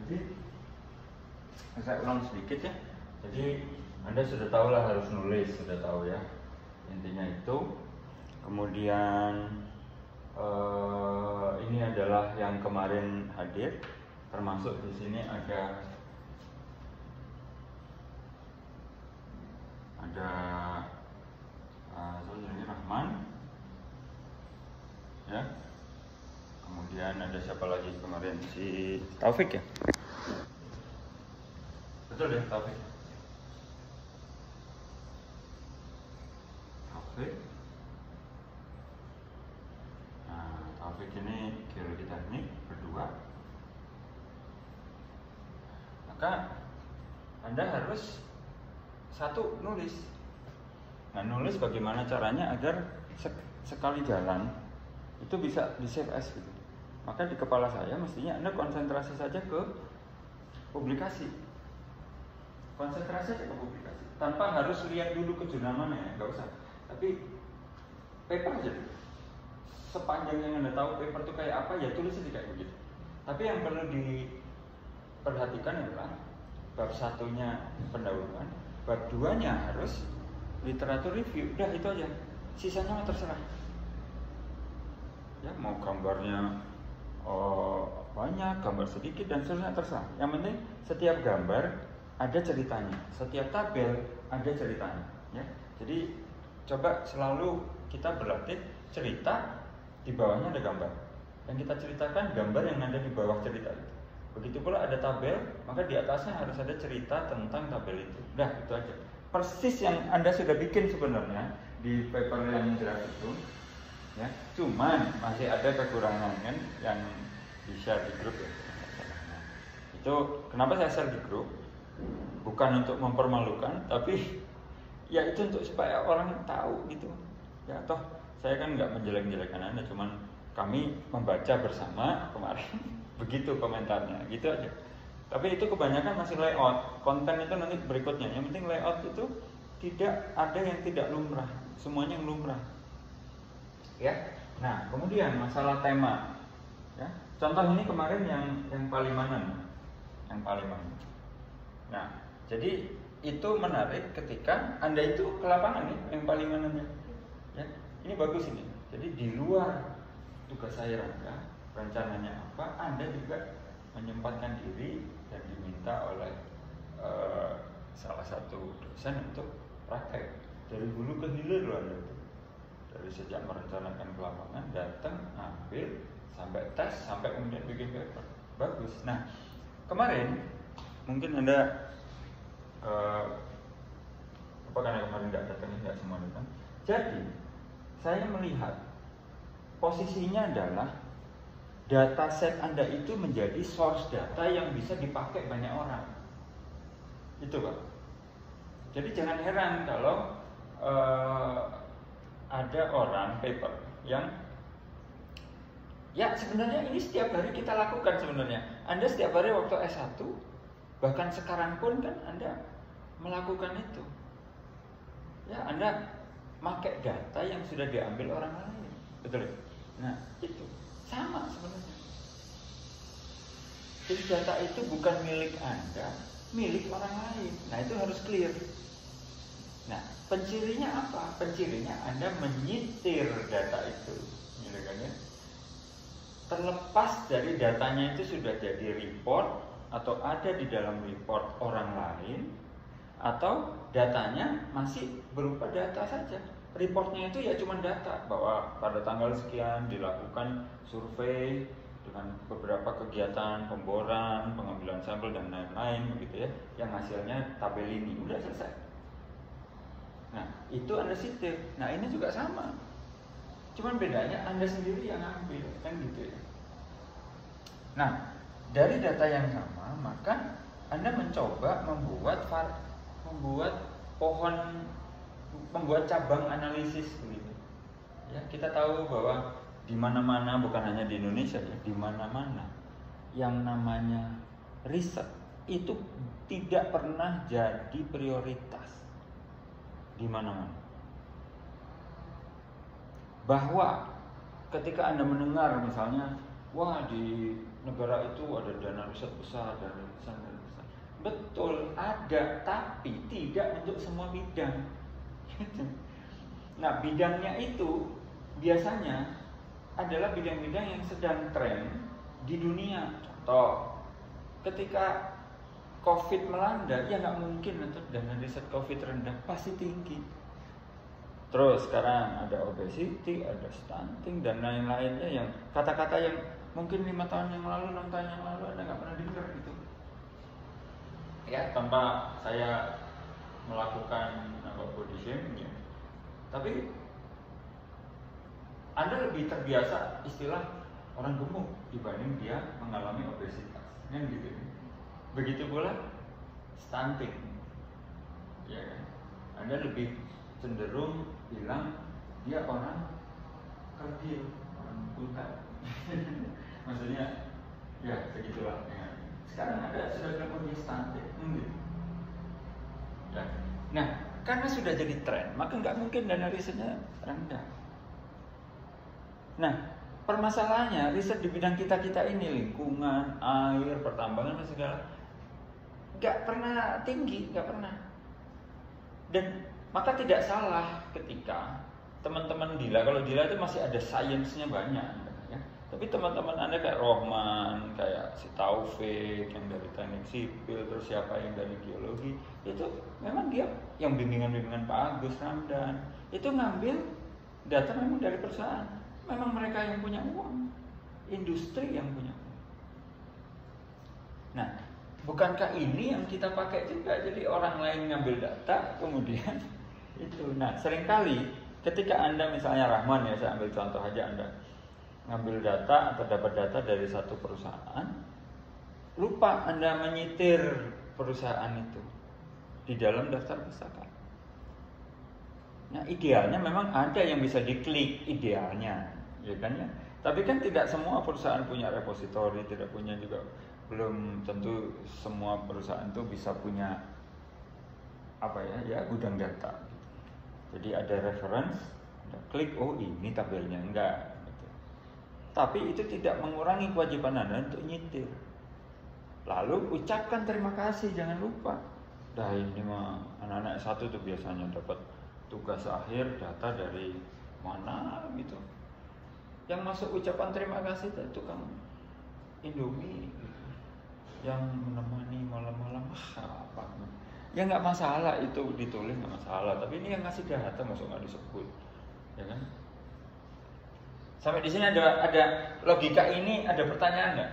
Jadi saya ulang sedikit ya. Jadi Anda sudah tahu lah harus nulis, sudah tahu ya intinya itu. Kemudian ini adalah yang kemarin hadir, termasuk di sini ada Zulni Rahman, ya. Kemudian ada siapa lagi kemarin, si Taufik ya? Betul ya, Taufik. Nah, Taufik ini geologi teknik berdua. Maka Anda harus satu nulis. Nah, nulis bagaimana caranya agar sekali jalan itu bisa di save as gitu. Maka di kepala saya mestinya Anda konsentrasi saja ke publikasi. Konsentrasi saja ke publikasi. Tanpa harus lihat dulu ke jurnal mana ya, nggak usah. Tapi paper aja. Sepanjang yang Anda tahu paper itu kayak apa, ya tulis aja kayak begitu. Tapi yang perlu diperhatikan adalah bab satunya pendahuluan, bab 2-nya harus literatur review. Udah itu aja. Sisanya mah terserah. Ya, mau gambarnya banyak, gambar sedikit dan seterusnya terserah. Yang penting setiap gambar ada ceritanya, setiap tabel ada ceritanya. Ya, jadi coba selalu kita berlatih cerita, di bawahnya ada gambar. Yang kita ceritakan gambar yang ada di bawah cerita itu. Begitu pula ada tabel, maka di atasnya harus ada cerita tentang tabel itu. Udah, itu aja. Persis yang Anda sudah bikin sebenarnya di paper yang draft itu. Ya, cuman masih ada kekurangan kan yang di-share di grup ya. Itu kenapa saya share di grup? Bukan untuk mempermalukan, tapi ya itu untuk supaya orang tahu gitu. Ya toh saya kan nggak menjelek-jelekan Anda, cuman kami membaca bersama kemarin. Begitu komentarnya, gitu aja. Tapi itu kebanyakan masih layout. Konten itu nanti berikutnya. Yang penting layout itu tidak ada yang tidak lumrah, semuanya yang lumrah. Ya. Nah, kemudian masalah tema. Ya. Contoh ini kemarin yang Palimanan. Yang Palimanan. Nah, jadi itu menarik ketika Anda itu ke lapangan nih, yang Palimanannya. Ya. Ini bagus ini. Jadi di luar tugas saya rencananya apa, Anda juga menyempatkan diri dan diminta oleh salah satu dosen untuk praktek dari hulu ke hilir loh Anda itu. Dari sejak merencanakan ke lapangan, datang, ambil, sampai tes, sampai kemudian bikin paper. Bagus. Nah, kemarin mungkin Anda karena kemarin nggak semua datang. Jadi saya melihat posisinya adalah dataset Anda itu menjadi source data yang bisa dipakai banyak orang. Itu Pak. Jadi jangan heran kalau ada orang paper yang ya sebenarnya ini setiap hari kita lakukan sebenarnya. Anda setiap hari waktu S1 bahkan sekarang pun kan Anda melakukan itu. Ya, Anda pakai data yang sudah diambil orang lain. Betul ya? Nah, itu sama sebenarnya. Jadi data itu bukan milik Anda, milik orang lain. Nah, itu harus clear. Nah, pencirinya apa? Pencirinya Anda menyitir data itu. Ya? Terlepas dari datanya itu sudah jadi report atau ada di dalam report orang lain, atau datanya masih berupa data saja. Reportnya itu ya cuma data bahwa pada tanggal sekian dilakukan survei dengan beberapa kegiatan pemboran, pengambilan sampel dan lain-lain begitu ya, yang hasilnya tabel ini udah selesai. Nah, itu Anda sitir. Nah, ini juga sama. Cuman bedanya Anda sendiri yang ambil, kan gitu ya. Nah, dari data yang sama, maka Anda mencoba membuat cabang analisis begitu. Ya, kita tahu bahwa di mana-mana, bukan hanya di Indonesia ya, di mana-mana yang namanya riset itu tidak pernah jadi prioritas di mana-mana. Bahwa ketika Anda mendengar misalnya wah di negara itu ada dana riset besar, dana riset besar. Betul ada, tapi tidak untuk semua bidang. Nah bidangnya itu biasanya adalah bidang-bidang yang sedang tren di dunia. Contoh, ketika COVID melanda, ya nggak mungkin untuk dana riset COVID rendah, pasti tinggi. Terus sekarang ada obesity, ada stunting dan lain-lainnya yang kata-kata yang mungkin 5 tahun yang lalu, 6 tahun yang lalu Anda nggak pernah dengar gitu. Ya, tanpa saya melakukan body shaming ya. Tapi Anda lebih terbiasa istilah orang gemuk dibanding dia mengalami obesitas, kan gitu. Begitu pula stunting, ya kan? Anda lebih cenderung bilang dia orang kerdil, orang buta. Maksudnya, ya begitulah. Ya. Sekarang ada sudah bilang dia stunting, ya. Nah, karena sudah jadi tren, maka nggak mungkin dana risetnya rendah. Nah, permasalahannya riset di bidang kita ini, lingkungan, air, pertambangan dan segala, nggak pernah tinggi, nggak pernah. Dan maka tidak salah ketika teman-teman Dila, kalau Dila itu masih ada sainsnya banyak, ya. Tapi teman-teman Anda kayak Rohman, kayak si Taufik yang dari teknik sipil, terus siapa yang dari geologi, itu memang dia yang bimbingan-bimbingan Pak Agus Ramdan, itu ngambil data memang dari perusahaan. Memang mereka yang punya uang, industri yang punya uang. Nah, bukankah ini yang kita pakai juga? Jadi orang lain ngambil data, kemudian itu. Nah, seringkali ketika Anda misalnya Rahman ya, saya ambil contoh aja, Anda ngambil data atau dapat data dari satu perusahaan, lupa Anda menyitir perusahaan itu di dalam daftar pustaka. Nah, idealnya memang ada yang bisa diklik, idealnya, ya kan ya. Tapi kan tidak semua perusahaan punya repositori, tidak punya juga, belum tentu semua perusahaan itu bisa punya apa ya gudang data. Jadi ada reference, ada klik, oh ini tabelnya, enggak. Gitu. Tapi itu tidak mengurangi kewajiban Anda untuk nyitir. Lalu ucapkan terima kasih, jangan lupa. Dah ini mah anak-anak satu tuh biasanya dapat tugas akhir data dari mana gitu. Yang masuk ucapan terima kasih itu tukang Indomie gitu. Yang menemani malam-malam apa? Ya nggak masalah itu ditulis, nggak masalah. Tapi ini yang ngasih data masuk nggak disebut, ya kan? Sampai di sini ada logika ini, ada pertanyaan nggak?